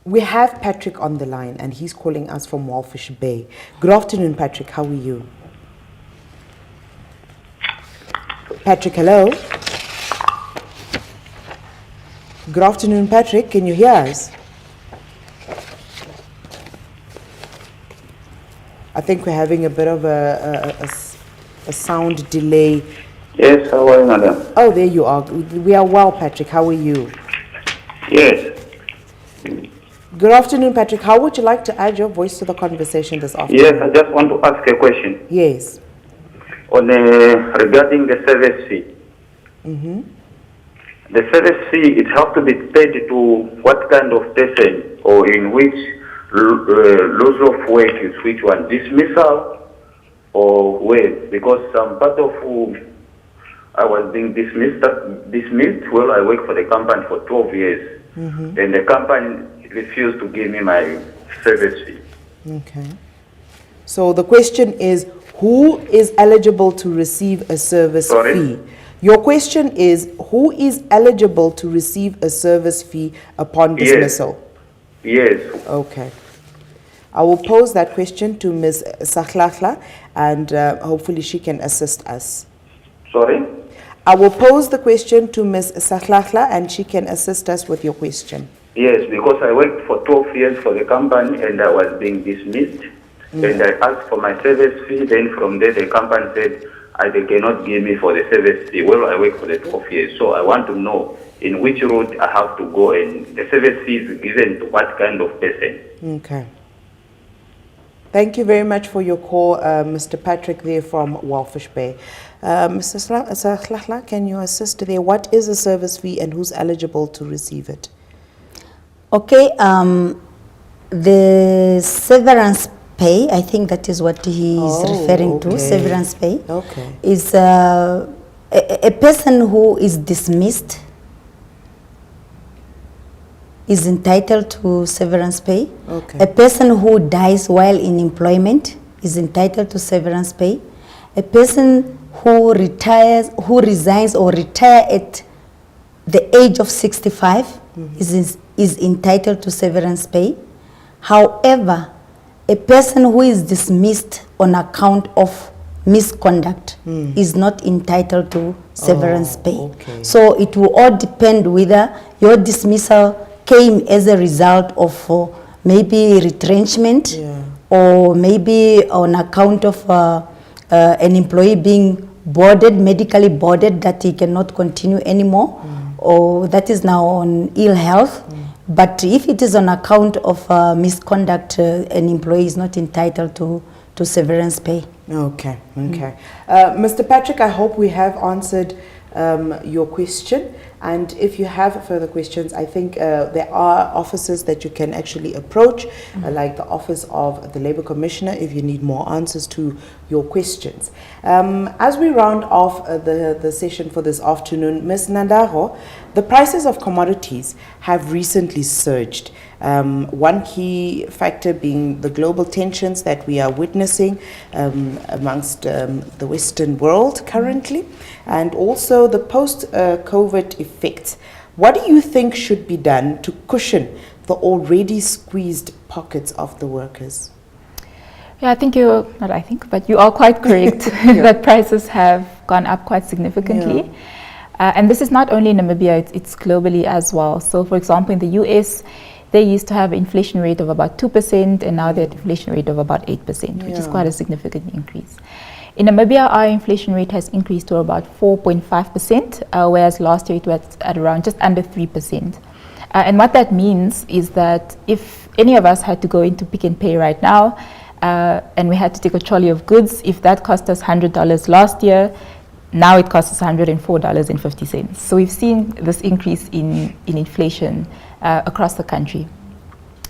S1: We have Patrick on the line, and he's calling us from Walfish Bay. Good afternoon, Patrick. How are you? Patrick, hello. Good afternoon, Patrick. Can you hear us? I think we're having a bit of a sound delay.
S6: Yes, how are you, madam?
S1: Oh, there you are. We are well, Patrick. How are you?
S6: Yes.
S1: Good afternoon, Patrick. How would you like to add your voice to the conversation this afternoon?
S6: Yes, I just want to ask a question.
S1: Yes.
S6: On regarding the service fee. The service fee, it has to be paid to what kind of person, or in which loss of work is which one? Dismissal or where? Because some part of I was being dismissed. Well, I worked for the company for 12 years. And the company refused to give me my service fee.
S1: Okay. So the question is, who is eligible to receive a service fee? Your question is, who is eligible to receive a service fee upon dismissal?
S6: Yes.
S1: Okay. I will pose that question to Ms. Sihlahla, and hopefully she can assist us.
S6: Sorry?
S1: I will pose the question to Ms. Sihlahla, and she can assist us with your question.
S6: Yes, because I worked for 12 years for the company and I was being dismissed. And I asked for my service fee. Then from there, the company said, they cannot give me for the service fee. Well, I worked for the 12 years. So I want to know in which route I have to go, and the service fee is given to what kind of person.
S1: Okay. Thank you very much for your call, Mr. Patrick there from Walfish Bay. Mr. Slahla, can you assist there? What is a service fee and who's eligible to receive it?
S3: Okay, the severance pay, I think that is what he is referring to, severance pay, is a person who is dismissed is entitled to severance pay. A person who dies while in employment is entitled to severance pay. A person who retires, who resigns or retire at the age of 65 is entitled to severance pay. However, a person who is dismissed on account of misconduct is not entitled to severance pay. So it will all depend whether your dismissal came as a result of maybe retrenchment or maybe on account of an employee being boarded, medically boarded, that he cannot continue anymore, or that is now on ill health. But if it is on account of misconduct, an employee is not entitled to severance pay.
S1: Okay. Mr. Patrick, I hope we have answered your question. And if you have further questions, I think there are offices that you can actually approach, like the Office of the Labour Commissioner, if you need more answers to your questions. As we round off the session for this afternoon, Ms. Nandaro, the prices of commodities have recently surged. One key factor being the global tensions that we are witnessing amongst the Western world currently, and also the post-COVID effects. What do you think should be done to cushion the already squeezed pockets of the workers?
S5: Yeah, I think but you are quite correct that prices have gone up quite significantly. And this is not only in Namibia, it's globally as well. So for example, in the US, they used to have an inflation rate of about 2%, and now they're at an inflation rate of about 8%, which is quite a significant increase. In Namibia, our inflation rate has increased to about 4.5%, whereas last year it was at around just under 3%. And what that means is that if any of us had to go into Pick n Pay right now, and we had to take a trolley of goods, if that cost us $100 last year, now it costs us $104.50. So we've seen this increase in inflation across the country.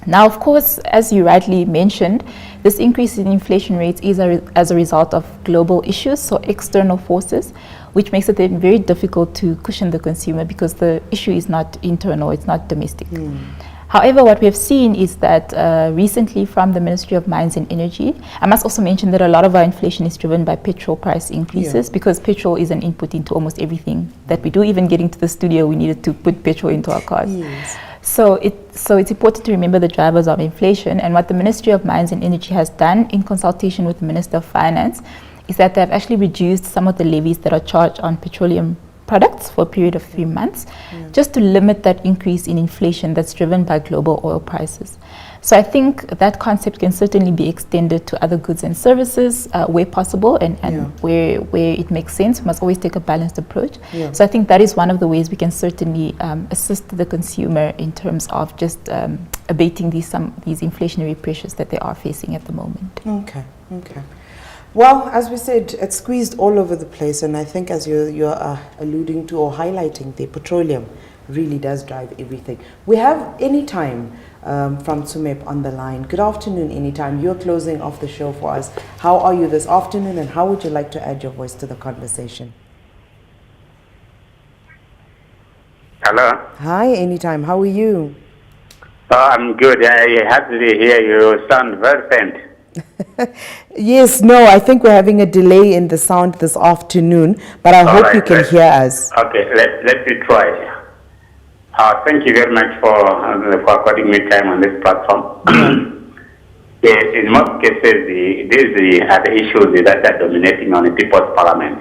S5: Now, of course, as you rightly mentioned, this increase in inflation rates is as a result of global issues, so external forces, which makes it very difficult to cushion the consumer because the issue is not internal, it's not domestic. However, what we have seen is that recently from the Ministry of Mines and Energy, I must also mention that a lot of our inflation is driven by petrol price increases because petrol is an input into almost everything that we do. Even getting to the studio, we needed to put petrol into our cars. So it's important to remember the drivers of inflation, and what the Ministry of Mines and Energy has done in consultation with the Minister of Finance is that they've actually reduced some of the levies that are charged on petroleum products for a period of 3 months, just to limit that increase in inflation that's driven by global oil prices. So I think that concept can certainly be extended to other goods and services where possible, and where it makes sense. We must always take a balanced approach. So I think that is one of the ways we can certainly assist the consumer in terms of just abating these inflationary pressures that they are facing at the moment.
S1: Okay. Well, as we said, it's squeezed all over the place, and I think as you're alluding to or highlighting, the petroleum really does drive everything. We have Anytime from Tsumeb on the line. Good afternoon, Anytime. You're closing off the show for us. How are you this afternoon, and how would you like to add your voice to the conversation?
S7: Hello.
S1: Hi, Anytime. How are you?
S7: I'm good. I happy to hear you sound very faint.
S1: Yes, no, I think we're having a delay in the sound this afternoon, but I hope you can hear us.
S7: Okay, let me try. Thank you very much for according me time on this platform. Yes, in most cases, these are the issues that are dominating on the People's Parliament.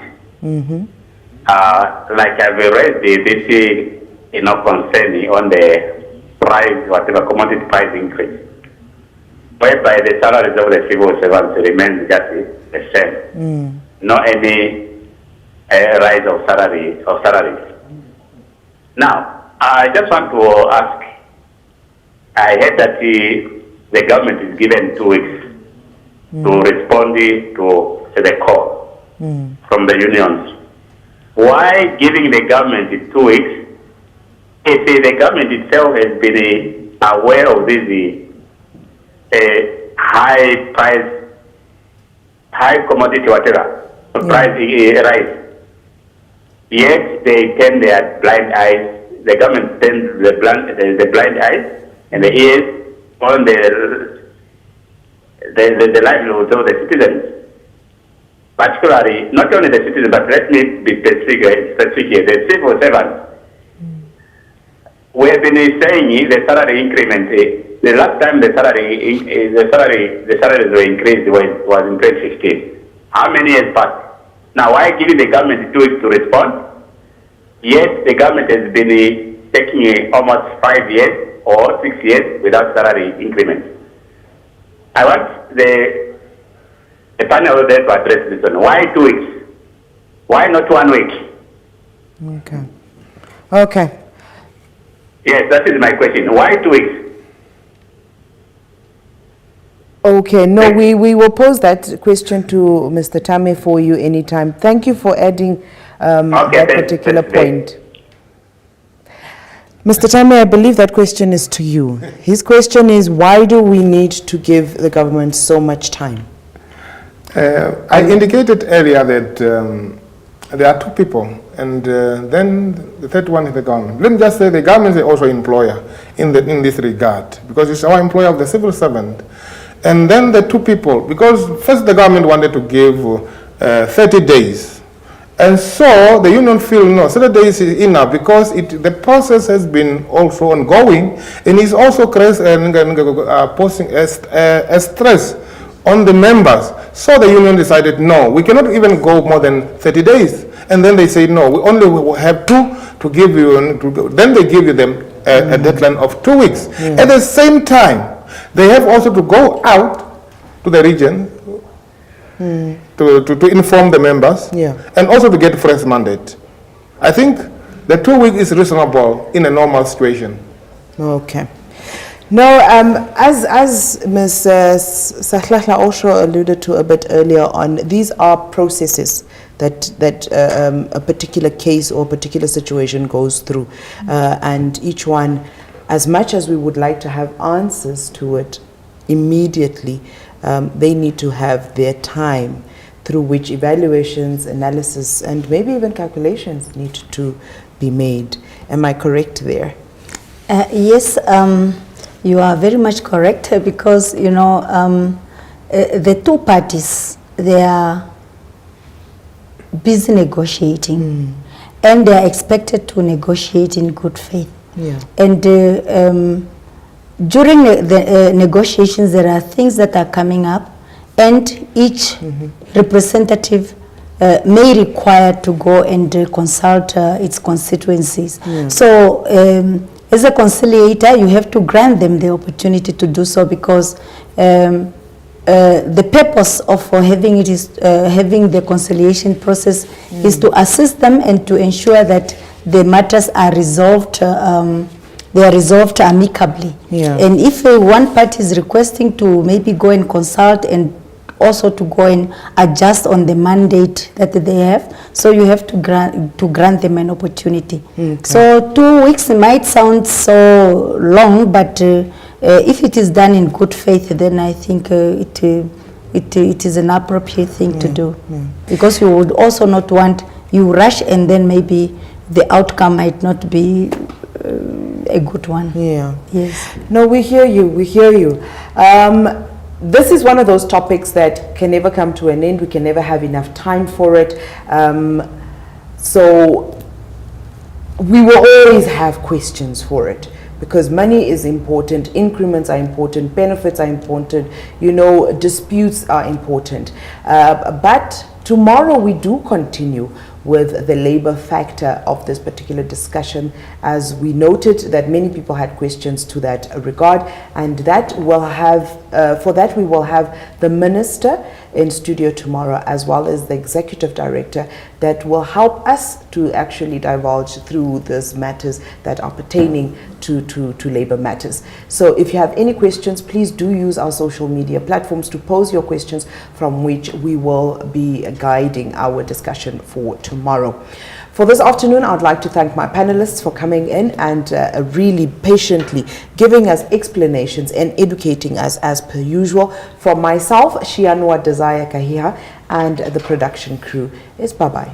S7: Like I've raised this concern on the price, whatever commodity price increase, whereby the salaries of the civil servants remain just the same. No any rise of salaries. Now, I just want to ask, I heard that the government is given 2 weeks to respond to the call from the unions. Why giving the government 2 weeks if the government itself has been aware of this high commodity whatever, price rise? Yet they turn their blind eyes. The government turns the blind eyes and the ears on the livelihoods of the citizens. Particularly, not only the citizens, but let me be specific here, the civil servants. We have been saying the salary increment. The last time the salaries were increased was in 2015. How many years passed? Now, why giving the government 2 weeks to respond? Yet the government has been taking almost 5 years or 6 years without salary increment. I want the panel there to address this one. Why 2 weeks? Why not 1 week?
S1: Okay. Okay.
S7: Yes, that is my question. Why 2 weeks?
S1: Okay, no, we will pose that question to Mr. Tame for you anytime. Thank you for adding that particular point. Mr. Tame, I believe that question is to you. His question is, why do we need to give the government so much time?
S4: I indicated earlier that there are two people, and then the third one is the government. Let me just say the government is also employer in this regard, because it's our employer of the civil servant. And then the two people, because first the government wanted to give 30 days. And so the union feel, no, 30 days is enough, because the process has been also ongoing, and is also posing a stress on the members. So the union decided, no, we cannot even go more than 30 days. And then they say, no, we only will have two to give you, then they give you them a deadline of 2 weeks. At the same time, they have also to go out to the region to inform the members, and also to get fresh mandate. I think the 2 weeks is reasonable in a normal situation.
S1: Okay. No, as Ms. Sahlahla also alluded to a bit earlier on, these are processes that a particular case or a particular situation goes through, and each one, as much as we would like to have answers to it immediately, they need to have their time through which evaluations, analysis, and maybe even calculations need to be made. Am I correct there?
S3: Yes, you are very much correct, because, you know, the two parties, they are busy negotiating, and they are expected to negotiate in good faith. And during the negotiations, there are things that are coming up, and each representative may require to go and consult its constituencies. So as a conciliator, you have to grant them the opportunity to do so, because the purpose of having it is having the conciliation process is to assist them and to ensure that the matters are resolved. They are resolved amicably. And if one party is requesting to maybe go and consult and also to go and adjust on the mandate that they have, so you have to grant them an opportunity. So 2 weeks might sound so long, but if it is done in good faith, then I think it is an appropriate thing to do, because you would also not want you rush and then maybe the outcome might not be a good one. Yes.
S1: No, we hear you. We hear you. This is one of those topics that can never come to an end. We can never have enough time for it. So we will always have questions for it, because money is important, increments are important, benefits are important, you know, disputes are important. But tomorrow we do continue with the labor factor of this particular discussion, as we noted that many people had questions to that regard, and that will have, for that we will have the Minister in studio tomorrow, as well as the Executive Director, that will help us to actually divulge through these matters that are pertaining to labor matters. So if you have any questions, please do use our social media platforms to pose your questions, from which we will be guiding our discussion for tomorrow. For this afternoon, I'd like to thank my panelists for coming in and really patiently giving us explanations and educating us as per usual. For myself, Shianwa Desire Kahiha, and the production crew is bye-bye.